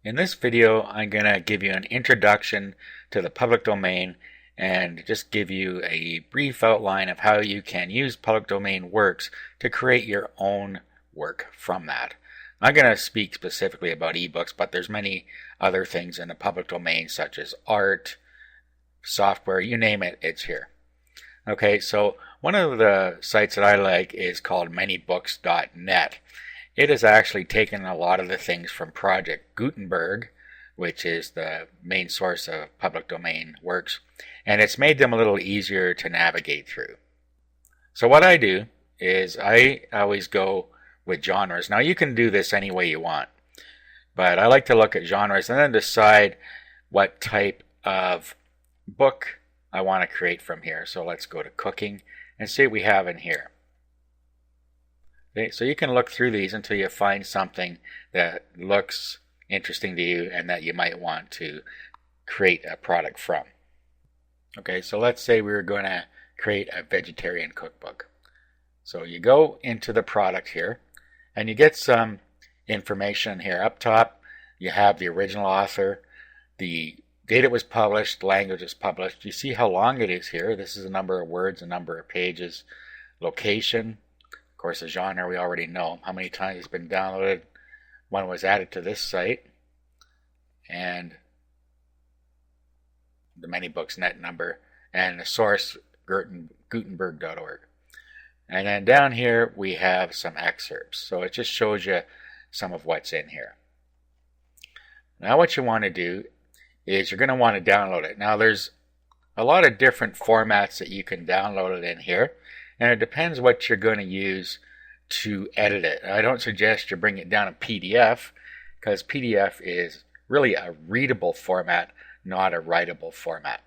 In this video, I'm going to give you an introduction to the public domain and just give you a brief outline of how you can use public domain works to create your own work from that. I'm going to speak specifically about ebooks, but there's many other things in the public domain such as art, software, you name it, it's here. Okay, so one of the sites that I like is called manybooks.net. It has actually taken a lot of the things from Project Gutenberg, which is the main source of public domain works, and it's made them a little easier to navigate through. So what I do is I always go with genres. Now you can do this any way you want, but I like to look at genres and then decide what type of book I want to create from here. So let's go to cooking and see what we have in here. Okay, so you can look through these until you find something that looks interesting to you and that you might want to create a product from. Okay, so let's say we were going to create a vegetarian cookbook. So you go into the product here and you get some information here. Up top you have the original author, the date it was published, language it's published. You see how long it is here. This is a number of words, a number of pages, location. Of course, the genre we already know, how many times it's been downloaded, when it was added to this site, and the ManyBooks.net number, and the source, Gutenberg.org. And then down here we have some excerpts. So it just shows you some of what's in here. Now what you want to do is you're going to want to download it. Now there's a lot of different formats that you can download it in here, and it depends what you're going to use to edit it. I don't suggest you bring it down in PDF, because PDF is really a readable format, not a writable format.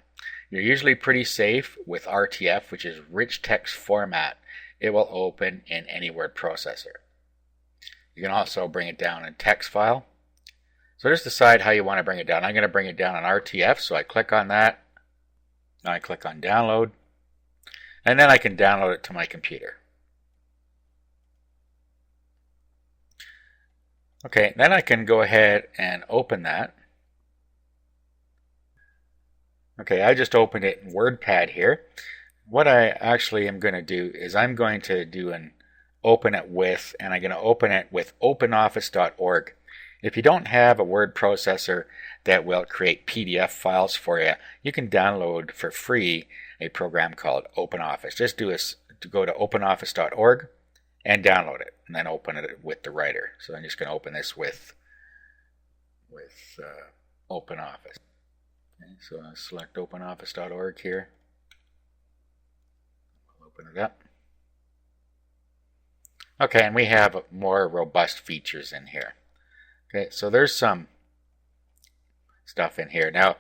You're usually pretty safe with RTF, which is rich text format. It will open in any word processor. You can also bring it down in text file. So just decide how you want to bring it down. I'm going to bring it down in RTF, so I click on that. Now I click on download, and then I can download it to my computer. Okay, then I can go ahead and open that. Okay, I just opened it in WordPad here. What I actually am going to do is I'm going to do an open it with, and I'm going to open it with openoffice.org. If you don't have a word processor that will create PDF files for you, you can download for free a program called OpenOffice. Just go to openoffice.org and download it, and then open it with the writer. So I'm just going to open this with OpenOffice. Okay, so I'll select openoffice.org here. We'll open it up. Okay, and we have more robust features in here. Okay, so there's some stuff in here. Now,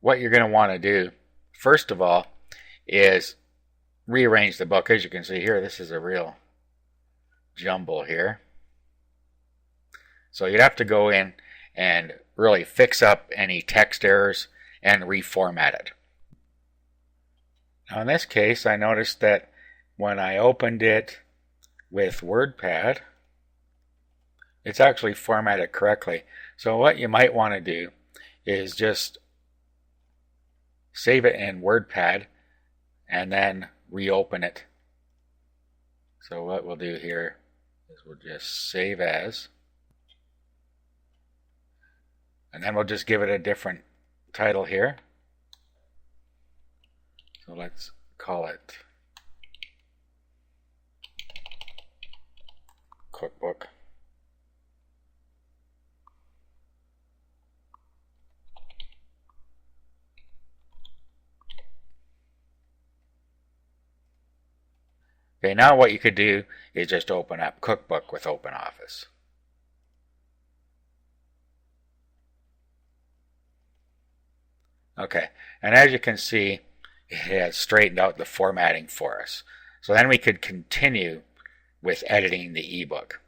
what you're going to want to do, first of all, is rearrange the book. As you can see here, this is a real jumble here. So you'd have to go in and really fix up any text errors and reformat it. Now in this case, I noticed that when I opened it with WordPad, it's actually formatted correctly. So what you might want to do is just save it in WordPad and then reopen it. So what we'll do here is we'll just save as, and then we'll just give it a different title here. So let's call it Cookbook. Okay, now what you could do is just open up Cookbook with OpenOffice. Okay, and as you can see, it has straightened out the formatting for us. So then we could continue with editing the ebook.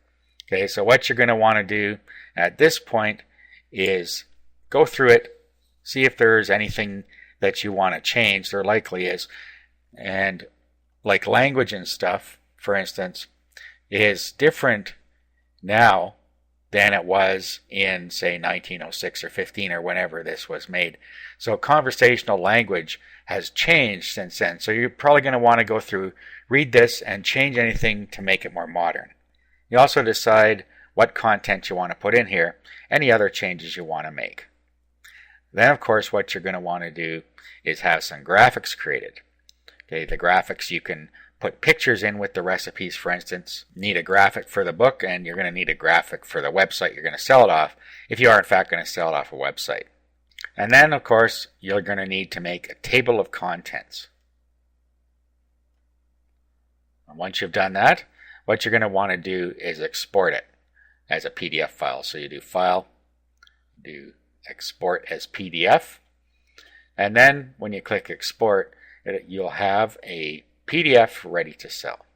Okay, so what you're going to want to do at this point is go through it, see if there's anything that you want to change. There likely is. And like language and stuff, for instance, is different now than it was in, say, 1906 or 15 or whenever this was made. So conversational language has changed since then. So you're probably going to want to go through, read this, and change anything to make it more modern. You also decide what content you want to put in here, any other changes you want to make. Then, of course, what you're going to want to do is have some graphics created. Okay, the graphics, you can put pictures in with the recipes, for instance. Need a graphic for the book, and you're going to need a graphic for the website you're going to sell it off, if you are in fact going to sell it off a website. And then, of course, you're going to need to make a table of contents. And once you've done that, what you're going to want to do is export it as a PDF file. So you do File, do Export as PDF, and then when you click Export, you'll have a PDF ready to sell.